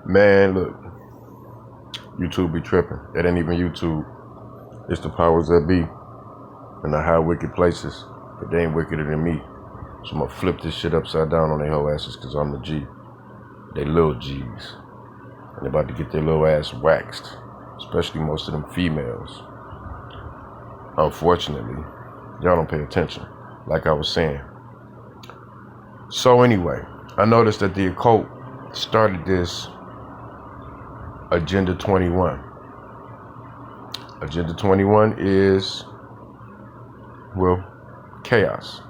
Man, look, YouTube be tripping. It ain't even YouTube. It's the powers that be in the high wicked places. But they ain't wickeder than me. So I'm gonna flip this shit upside down on their whole asses because I'm the G. They little G's. And they about to get their little ass waxed. Especially most of them females. Unfortunately, y'all don't pay attention. Like I was saying. So anyway, I noticed that the occult started this Agenda 21. Agenda 21 is, well, chaos.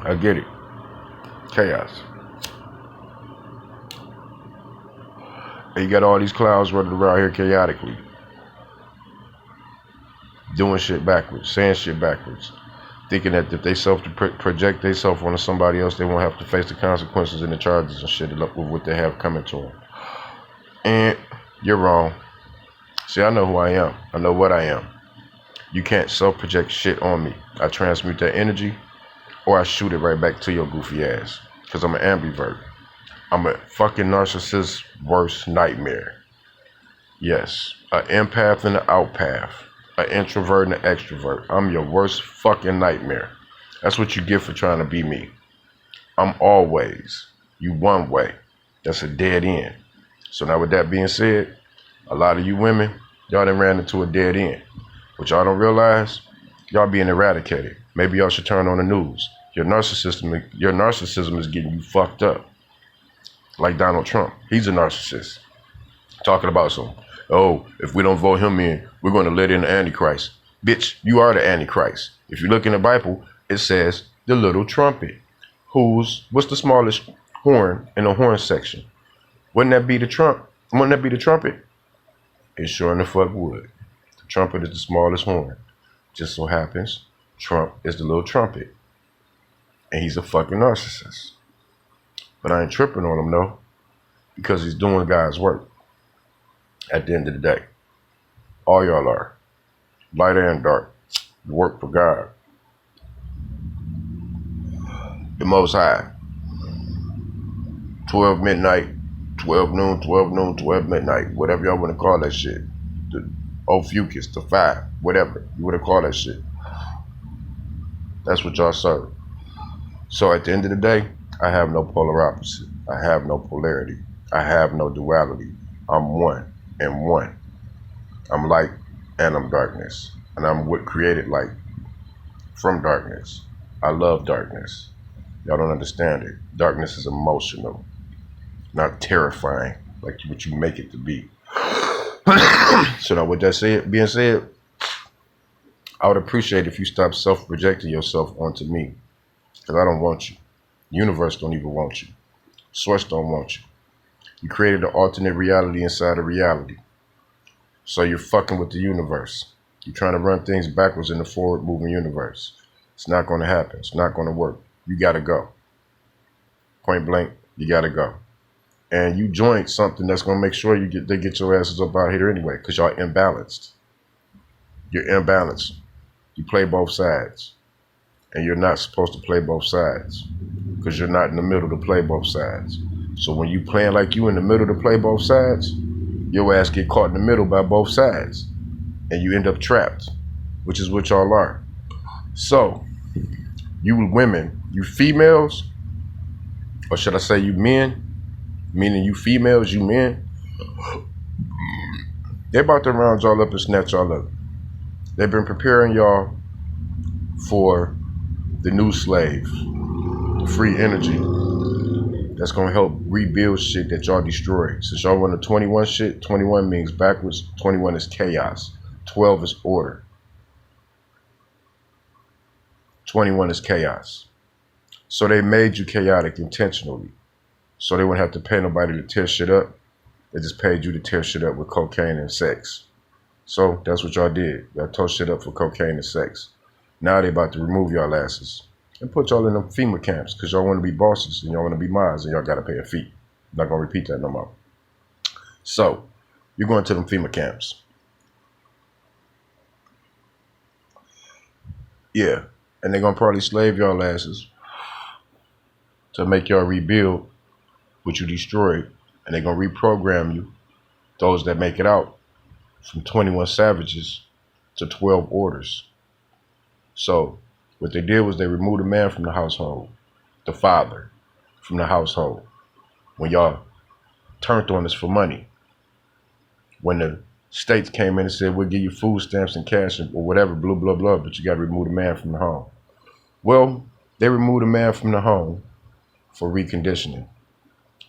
I get it. Chaos. And you got all these clouds running around here chaotically. Doing shit backwards. Saying shit backwards. Thinking that if they project themselves onto somebody else, they won't have to face the consequences and the charges and shit with what they have coming to them. And you're wrong. See, I know who I am. I know what I am. You can't self-project shit on me. I transmute that energy or I shoot it right back to your goofy ass. Because I'm an ambivert. I'm a fucking narcissist's worst nightmare. Yes, an empath and an outpath. An introvert and an extrovert. I'm your worst fucking nightmare. That's what you get for trying to be me. I'm always you one way. That's a dead end. So now with that being said, a lot of you women, y'all done ran into a dead end. What y'all don't realize, y'all being eradicated. Maybe y'all should turn on the news. Your narcissism is getting you fucked up. Like Donald Trump. He's a narcissist. Talking about some, oh, if we don't vote him in, we're going to let in the Antichrist. Bitch, you are the Antichrist. If you look in the Bible, it says the little trumpet. What's the smallest horn in the horn section? Wouldn't that be the trumpet? It sure in the fuck would. The trumpet is the smallest horn. Just so happens, Trump is the little trumpet. And he's a fucking narcissist. But I ain't tripping on him, though, because he's doing God's work. At the end of the day, all y'all are, light and dark, you work for God, the Most High. 12 midnight, 12 noon, 12 midnight, whatever y'all want to call that shit. The Ophiuchus, the 5, whatever you want to call that shit. That's what y'all serve. So at the end of the day, I have no polar opposite. I have no polarity. I have no duality. I'm one. And one. I'm light and I'm darkness. And I'm what created light from darkness. I love darkness. Y'all don't understand it. Darkness is emotional, not terrifying like what you make it to be. So now with that being said, I would appreciate if you stop self-projecting yourself onto me. Because I don't want you. The universe don't even want you. Source don't want you. You created an alternate reality inside of reality. So you're fucking with the universe. You're trying to run things backwards in the forward moving universe. It's not going to happen. It's not going to work. You got to go. Point blank, you got to go. And you joined something that's going to make sure they get your asses up out here anyway, because y'all imbalanced. You're imbalanced. You play both sides. And you're not supposed to play both sides, because you're not in the middle to play both sides. So when you playing like you in the middle to play both sides, your ass get caught in the middle by both sides. And you end up trapped, which is what y'all are. So, you women, you females, or should I say you men, meaning you females, you men, they about to round y'all up and snatch y'all up. They've been preparing y'all for the new slave, the free energy. That's going to help rebuild shit that y'all destroyed. Since y'all run the 21 shit, 21 means backwards, 21 is chaos, 12 is order. 21 is chaos. So they made you chaotic intentionally. So they wouldn't have to pay nobody to tear shit up. They just paid you to tear shit up with cocaine and sex. So that's what y'all did. Y'all tore shit up for cocaine and sex. Now they about to remove y'all asses and put y'all in them FEMA camps because y'all want to be bosses and y'all want to be mods and y'all got to pay a fee. I'm not going to repeat that no more. So you're going to them FEMA camps. Yeah. And they're going to probably slave y'all asses to make y'all rebuild which you destroyed, and they're gonna reprogram you, those that make it out, from 21 Savages to 12 Orders. So what they did was they removed the man from the household, the father from the household. When y'all turned on us for money, when the states came in and said, we'll give you food stamps and cash or whatever, blah, blah, blah, but you got to remove the man from the home. Well, they removed the man from the home for reconditioning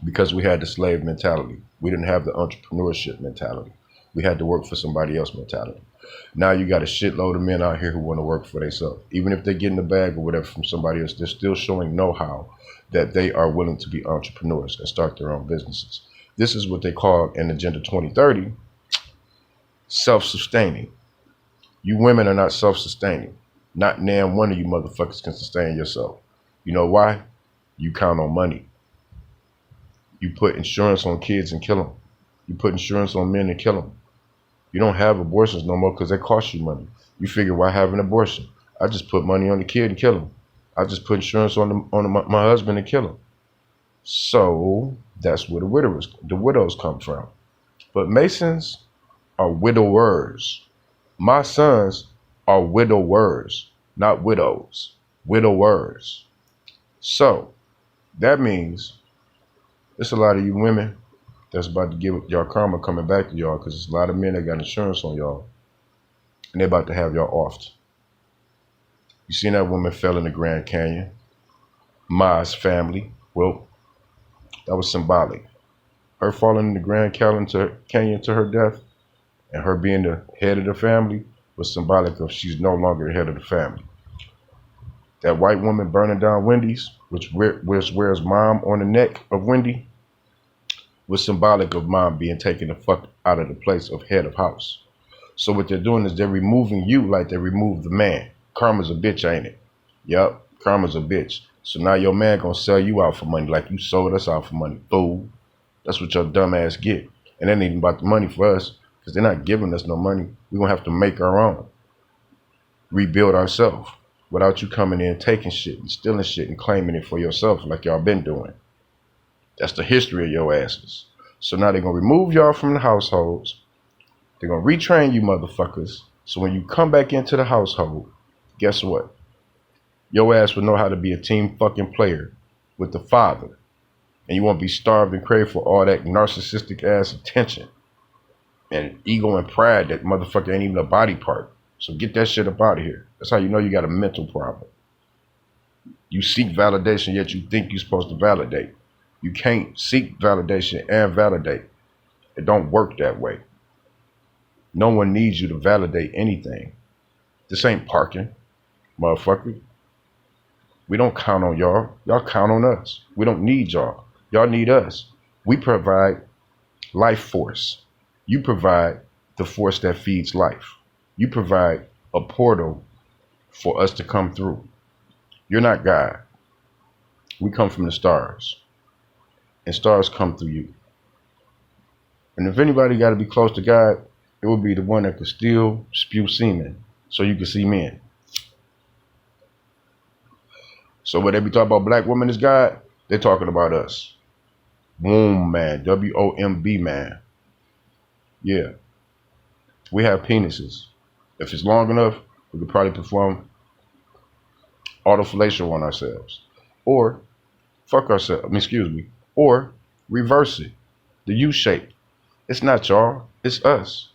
because we had the slave mentality. We didn't have the entrepreneurship mentality. We had to work for somebody else mentality. Now you got a shitload of men out here who want to work for themselves. Even if they get in the bag or whatever from somebody else, they're still showing know-how that they are willing to be entrepreneurs and start their own businesses. This is what they call in Agenda 2030, self-sustaining. You women are not self-sustaining. Not damn one of you motherfuckers can sustain yourself. You know why? You count on money. You put insurance on kids and kill them. You put insurance on men and kill them. You don't have abortions no more because they cost you money. You figure, why have an abortion? I just put money on the kid and kill him. I just put insurance on my husband and kill him. So that's where the widows come from. But Masons are widowers. My sons are widowers, not widows. Widowers. So that means there's a lot of you women that's about to give y'all karma coming back to y'all, because there's a lot of men that got insurance on y'all and they're about to have y'all offed. You seen that woman fell in the Grand Canyon? Ma's family. Well, that was symbolic. Her falling in the Grand Canyon to her death and her being the head of the family was symbolic of she's no longer the head of the family. That white woman burning down Wendy's, which wears mom on the neck of Wendy, was symbolic of mom being taken the fuck out of the place of head of house. So what they're doing is they're removing you like they removed the man. Karma's a bitch, ain't it? Yup, karma's a bitch. So now your man gonna sell you out for money like you sold us out for money, fool. That's what your dumb ass get. And it ain't even about the money for us, because they're not giving us no money. We're gonna have to make our own. Rebuild ourselves without you coming in taking shit and stealing shit and claiming it for yourself like y'all been doing. That's the history of your asses. So now they're going to remove y'all from the households. They're going to retrain you motherfuckers. So when you come back into the household, guess what? Your ass will know how to be a team fucking player with the father. And you won't be starved and crave for all that narcissistic ass attention and ego and pride that motherfucker ain't even a body part. So get that shit up out of here. That's how you know you got a mental problem. You seek validation, yet you think you're supposed to validate. You can't seek validation and validate. It don't work that way. No one needs you to validate anything. This ain't parking, motherfucker. We don't count on y'all. Y'all count on us. We don't need y'all. Y'all need us. We provide life force. You provide the force that feeds life. You provide a portal for us to come through. You're not God. We come from the stars. And stars come through you. And if anybody got to be close to God, it would be the one that could still spew semen so you can see men. So when they be talking about black women as God, they're talking about us. Womb man, W-O-M-B man. Yeah. We have penises. If it's long enough, we could probably perform autofellatio on ourselves. Or fuck ourselves, or reverse it, the U shape. It's not y'all, it's us.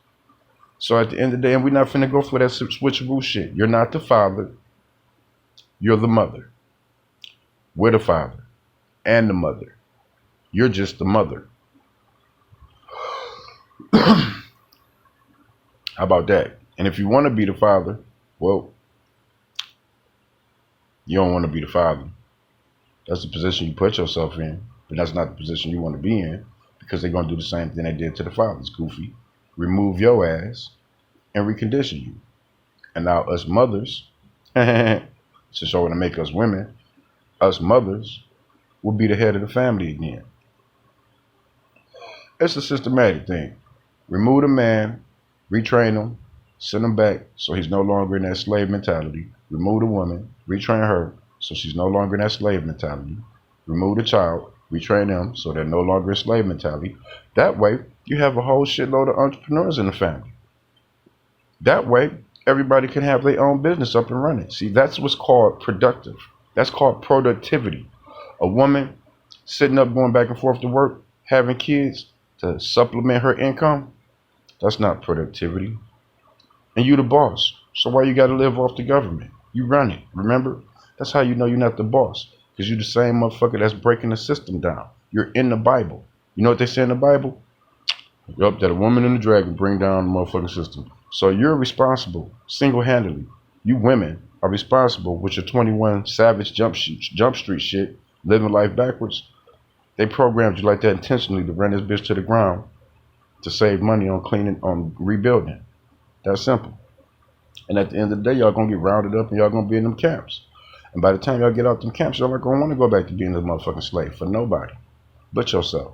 So at the end of the day, and we're not finna go for that switcheroo shit. You're not the father, you're the mother. We're the father and the mother. You're just the mother. How about that? And if you want to be the father, well, you don't want to be the father. That's the position you put yourself in. But that's not the position you want to be in, because they're going to do the same thing they did to the fathers, goofy. Remove your ass and recondition you. And now us mothers, since y'all want to make us women, us mothers will be the head of the family again. It's a systematic thing. Remove the man, retrain him, send him back so he's no longer in that slave mentality. Remove the woman, retrain her so she's no longer in that slave mentality. Remove the child, We train them so they're no longer a slave mentality. That way, you have a whole shitload of entrepreneurs in the family. That way, everybody can have their own business up and running. See, that's what's called productive. That's called productivity. A woman sitting up going back and forth to work, having kids to supplement her income, that's not productivity. And you the boss. So why you gotta live off the government? You run it. Remember? That's how you know you're not the boss. Because you're the same motherfucker that's breaking the system down. You're in the Bible. You know what they say in the Bible? Yup, that a woman and a dragon bring down the motherfucking system. So you're responsible, single-handedly. You women are responsible with your 21 Savage Jump Street shit, living life backwards. They programmed you like that intentionally to run this bitch to the ground to save money on cleaning, on rebuilding. That's simple. And at the end of the day, y'all gonna get rounded up and y'all gonna be in them camps. And by the time y'all get out them camps, y'all not gonna want to go back to being a motherfucking slave for nobody but yourself.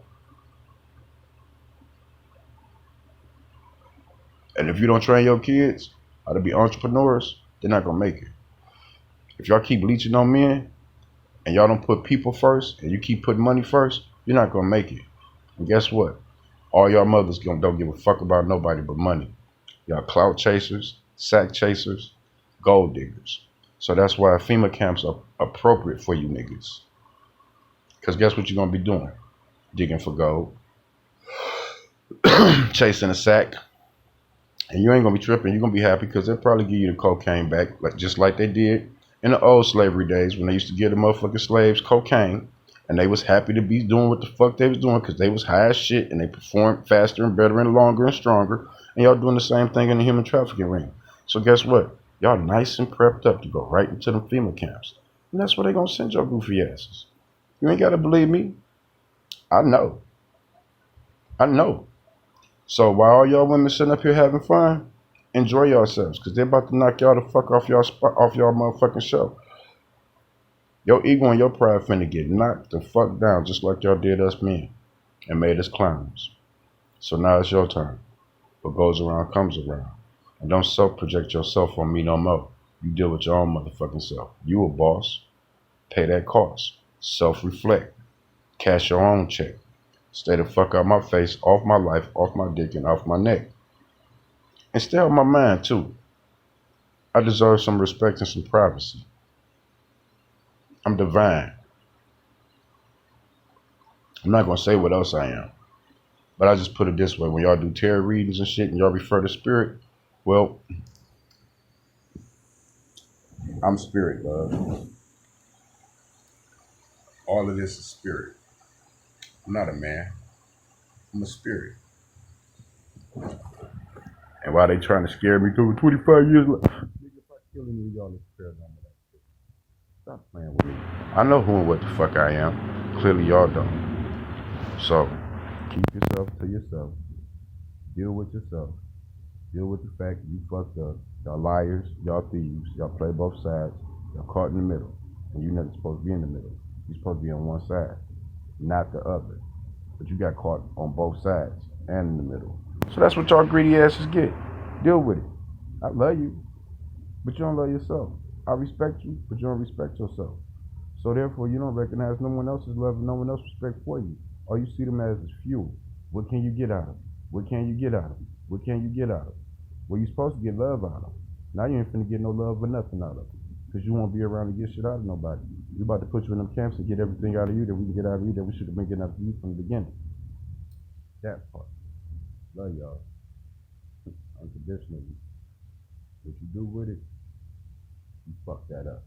And if you don't train your kids how to be entrepreneurs, they're not gonna make it. If y'all keep leeching on men and y'all don't put people first and you keep putting money first, you're not gonna make it. And guess what? All y'all mothers don't give a fuck about nobody but money. Y'all clout chasers, sack chasers, gold diggers. So that's why FEMA camps are appropriate for you niggas. Because guess what you're going to be doing? Digging for gold, chasing a sack. And you ain't going to be tripping. You're going to be happy because they'll probably give you the cocaine back, just like they did in the old slavery days when they used to give the motherfucking slaves cocaine. And they was happy to be doing what the fuck they was doing because they was high as shit and they performed faster and better and longer and stronger. And y'all doing the same thing in the human trafficking ring. So guess what? Y'all nice and prepped up to go right into them FEMA camps. And that's where they gonna send your goofy asses. You ain't gotta believe me. I know. I know. So while all y'all women sitting up here having fun, enjoy yourselves because they're about to knock y'all the fuck off y'all motherfucking show. Your ego and your pride finna get knocked the fuck down just like y'all did us men and made us clowns. So now it's your turn. What goes around comes around. And don't self-project yourself on me no more. You deal with your own motherfucking self. You a boss. Pay that cost. Self-reflect. Cash your own check. Stay the fuck out my face, off my life, off my dick, and off my neck. And stay on my mind, too. I deserve some respect and some privacy. I'm divine. I'm not going to say what else I am. But I just put it this way. When y'all do tarot readings and shit and y'all refer to spirit, well, I'm spirit, love. All of this is spirit. I'm not a man. I'm a spirit. And while they trying to scare me through 25 years later, nigga, if I kill any of y'all, it's fair none of that shit. Stop playing with me. I know who and what the fuck I am. Clearly y'all don't. So, keep yourself to yourself. Deal with yourself. Deal with the fact that you fucked up. Y'all liars, y'all thieves, y'all play both sides. Y'all caught in the middle. And you're not supposed to be in the middle. You're supposed to be on one side, not the other. But you got caught on both sides and in the middle. So that's what y'all greedy asses get. Deal with it. I love you, but you don't love yourself. I respect you, but you don't respect yourself. So therefore, you don't recognize no one else's love and no one else's respect for you. All you see them as is fuel. What can you get out of it? What can you get out of it? What can you get out of it? Well, you're supposed to get love out of it. Now you ain't finna get no love or nothing out of it. Because you won't be around to get shit out of nobody. We about to put you in them camps and get everything out of you that we can get out of you that we should have been getting out of you from the beginning. That part. Love y'all. Unconditionally. What you do with it, you fuck that up.